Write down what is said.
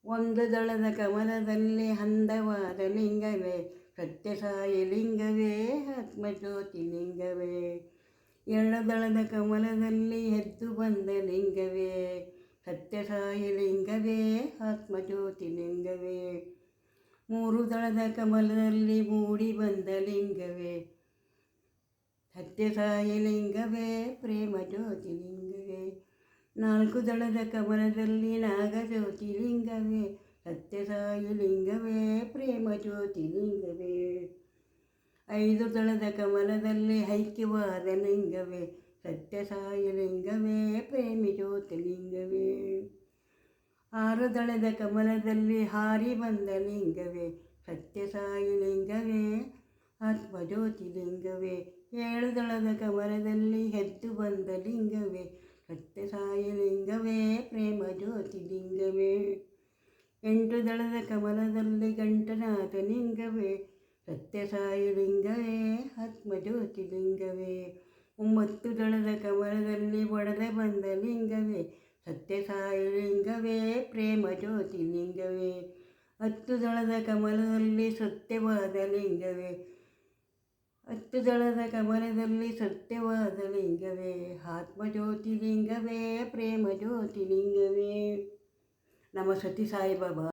ಒಂದು ದಳದ ಕಮಲದಲ್ಲಿ ಅಂದವಾದ ಲಿಂಗವೇ ಸತ್ಯಸಾಯಿ ಲಿಂಗವೇ ಆತ್ಮಜ್ಯೋತಿ ಲಿಂಗವೇ. ಎರಡು ದಳದ ಕಮಲದಲ್ಲಿ ಎದ್ದು ಬಂದ ಲಿಂಗವೇ ಸತ್ಯಸಾಯಿ ಲಿಂಗವೇ ಆತ್ಮಜ್ಯೋತಿ ಲಿಂಗವೇ. ಮೂರು ದಳದ ಕಮಲದಲ್ಲಿ ಮೂಡಿ ಬಂದ ಲಿಂಗವೇ ಸತ್ಯಸಾಯಿ ಲಿಂಗವೇ ಪ್ರೇಮ ಜ್ಯೋತಿ ಲಿಂಗವೇ. ನಾಲ್ಕು ದಳದ ಕಮಲದಲ್ಲಿ ನಾಗಜ್ಯೋತಿ ಲಿಂಗವೇ ಸತ್ಯಸಾಯಿ ಲಿಂಗವೇ ಪ್ರೇಮ ಜ್ಯೋತಿ ಲಿಂಗವೇ. ಐದು ದಳದ ಕಮಲದಲ್ಲಿ ಐಕ್ಯವಾದ ಲಿಂಗವೇ ಸತ್ಯಸಾಯಿ ಲಿಂಗವೇ ಪ್ರೇಮಿ ಜ್ಯೋತಿ ಲಿಂಗವೇ. ಆರು ದಳದ ಕಮಲದಲ್ಲಿ ಹಾರಿ ಬಂದ ಲಿಂಗವೇ ಸತ್ಯಸಾಯಿ ಲಿಂಗವೇ ಆತ್ಮಜ್ಯೋತಿ ಲಿಂಗವೇ. ಏಳು ದಳದ ಕಮಲದಲ್ಲಿ ಎದ್ದು ಬಂದ ಲಿಂಗವೇ ಸತ್ಯಸಾಯಿ ಲಿಂಗವೇ ಪ್ರೇಮ ಜ್ಯೋತಿ ಲಿಂಗವೇ. ಎಂಟು ದಳದ ಕಮಲದಲ್ಲಿ ಗಂಟನಾದ ಲಿಂಗವೇ ಸತ್ಯಸಾಯಿ ಲಿಂಗವೇ ಆತ್ಮಜ್ಯೋತಿ ಲಿಂಗವೇ. ಒಂಬತ್ತು ದಳದ ಕಮಲದಲ್ಲಿ ಒಡೆದ ಬಂದ ಲಿಂಗವೇ ಸತ್ಯಸಾಯಿ ಲಿಂಗವೇ ಪ್ರೇಮ ಜ್ಯೋತಿ ಲಿಂಗವೇ. ಹತ್ತು ದಳದ ಕಮಲದಲ್ಲಿ ಸತ್ಯವಾದ ಲಿಂಗವೇ ಹತ್ತು ದಳದ ಕಮಲದಲ್ಲಿ ಸತ್ಯವಾದ ಲಿಂಗವೇ ಆತ್ಮಜ್ಯೋತಿ ಲಿಂಗವೇ ಪ್ರೇಮ ಜ್ಯೋತಿ ಲಿಂಗವೇ. ನಮ ಸತ್ಯ ಸಾಯಿಬಾಬಾ.